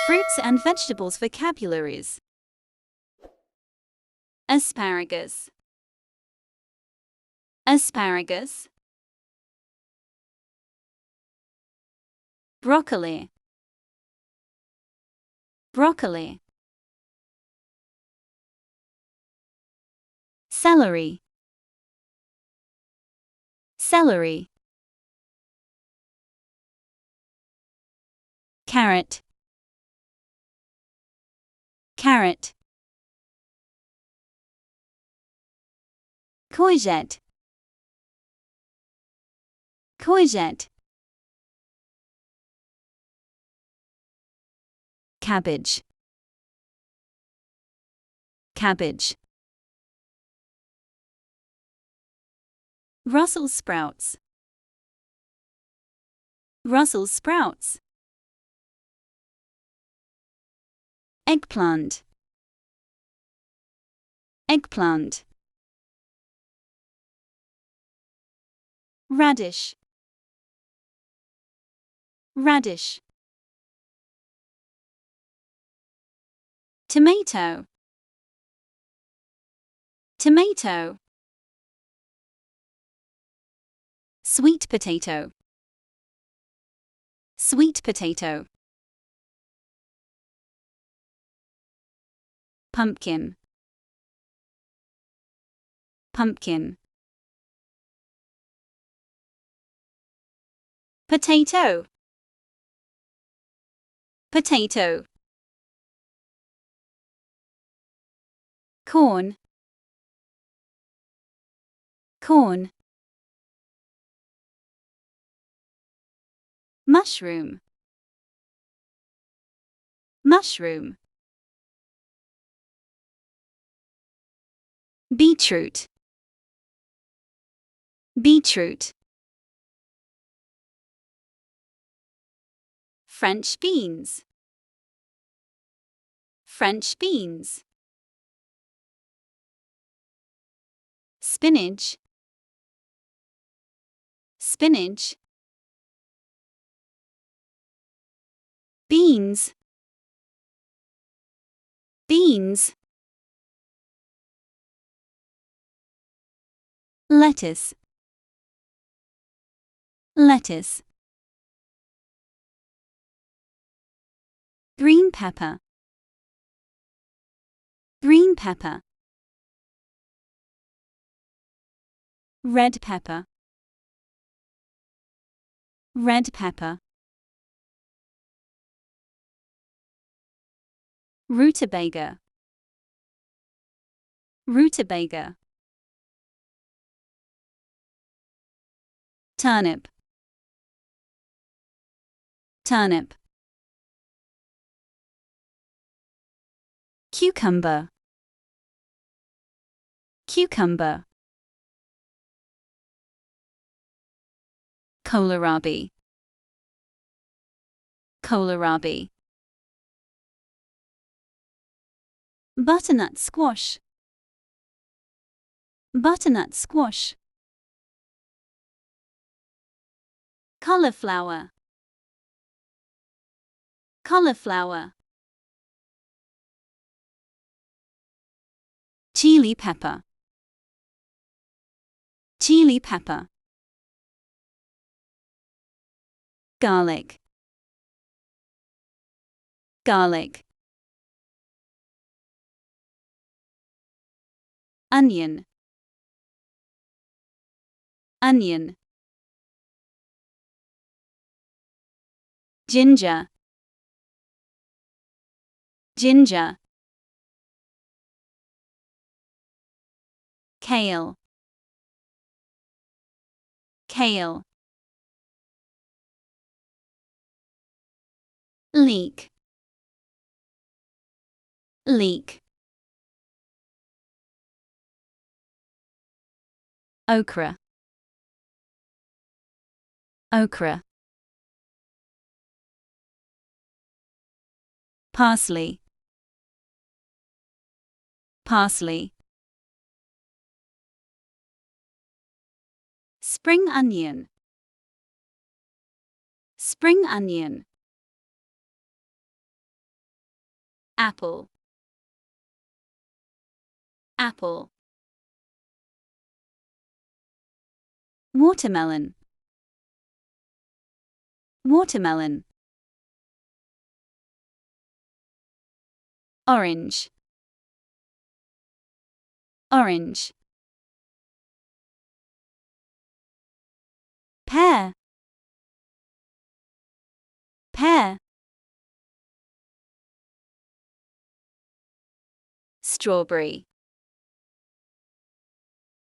Fruits and vegetables vocabularies. Asparagus. Asparagus. Broccoli. Broccoli. Celery. Celery. Carrot. Carrot. Courgette. Courgette. Cabbage. Cabbage. Brussels sprouts. Brussels sprouts. Eggplant. Eggplant. Radish. Radish. Tomato. Tomato. Sweet potato. Sweet potato. Pumpkin. Pumpkin. Potato. Potato. Corn. Corn. Mushroom. Mushroom. Beetroot. Beetroot. French beans. French beans. Spinach. Spinach. Beans. Beans. Lettuce. Lettuce. Green pepper. Green pepper. Red pepper. Red pepper. Rutabaga. Rutabaga. Turnip. Turnip. Cucumber. Cucumber. Kohlrabi. Kohlrabi. Butternut squash. Butternut squash. Cauliflower. Cauliflower. Chili pepper. Chili pepper. Garlic. Garlic. Onion. Onion. Ginger. Ginger. Kale. Kale. Leek. Leek. Okra. Okra. Parsley. Parsley. Spring onion. Spring onion. apple, apple. Watermelon, watermelon. Orange, orange. Pear, pear. Strawberry,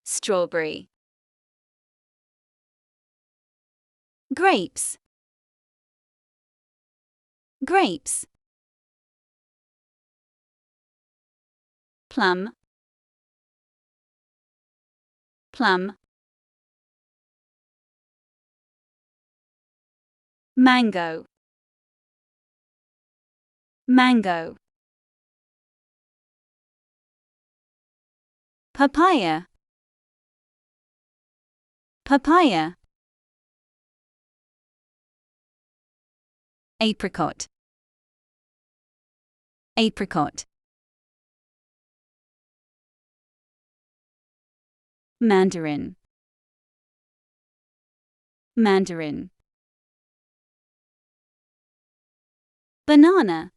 strawberry. Grapes, grapes. Plum, plum. Mango, mango. Papaya, papaya. Apricot, apricot. Mandarin, mandarin. Banana,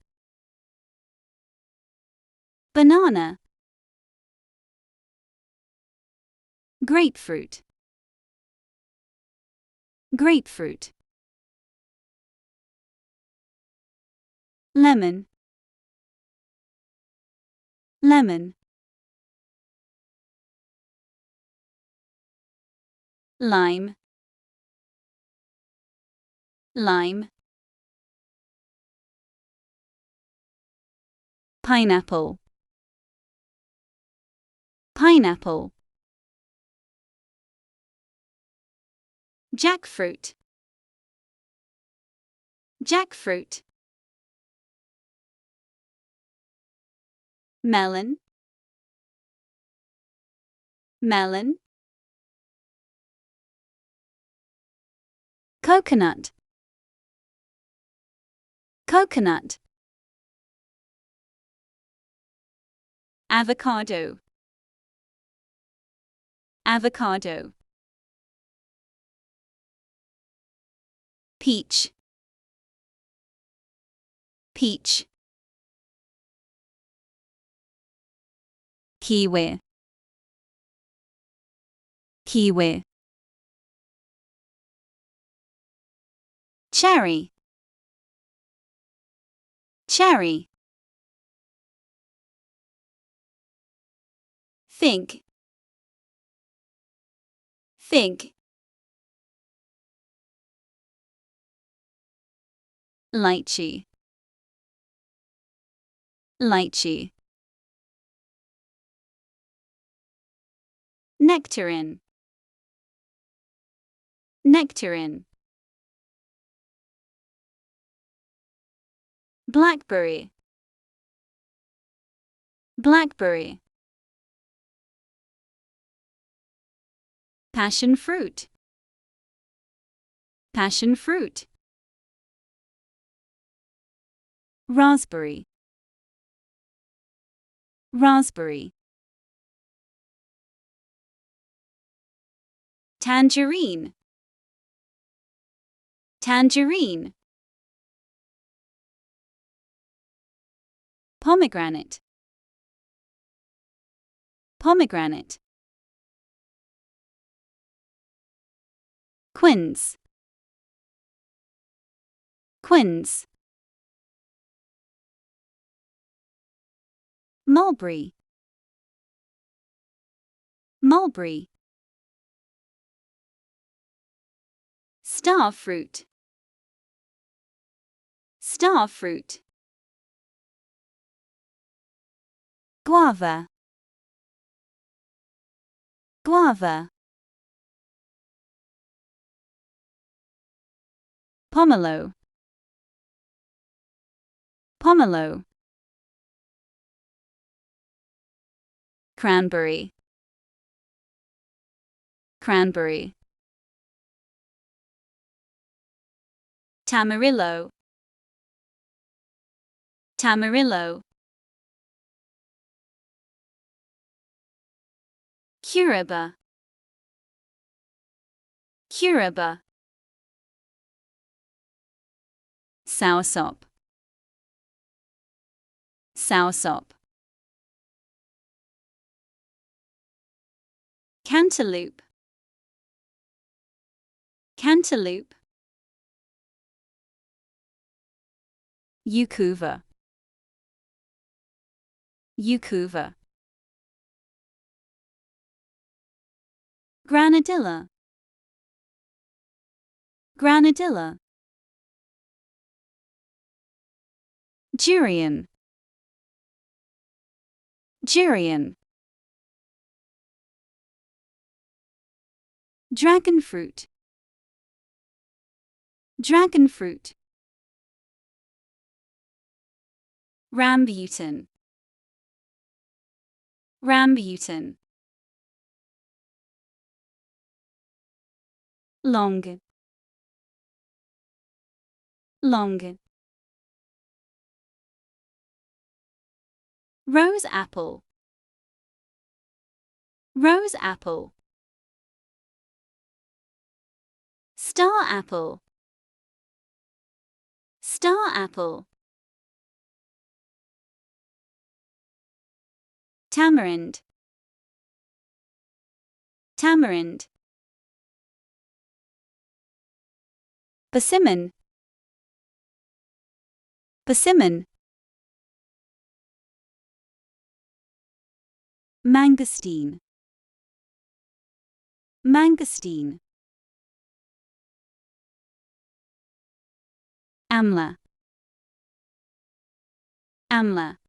banana. Grapefruit, grapefruit. Lemon, lemon. Lime, lime. Pineapple, pineapple. Jackfruit, jackfruit. Melon, melon. Coconut, coconut. Avocado, avocado. Peach, peach. Kiwi, kiwi. Cherry, cherry. Fig, fig. Lychee, lychee. Nectarine, nectarine. Blackberry, blackberry. Passion fruit, passion fruit. Raspberry, raspberry. Tangerine, tangerine. Pomegranate, pomegranate. Quince, quince. Mulberry, mulberry. Starfruit, starfruit. Guava, guava. Pomelo, pomelo. Cranberry, cranberry. Tamarillo, tamarillo. Huriba. Huriba. Soursop. Soursop. Cantaloupe. Cantaloupe. Yukuva. Yukuva. Granadilla. Granadilla. Durian. Durian. Dragon fruit. Dragon fruit. Rambutan. Rambutan. Long. Long. Rose apple. Rose apple. Star apple. Star apple. Tamarind. Tamarind. Persimmon. Persimmon. Mangosteen. Mangosteen. Amla. Amla.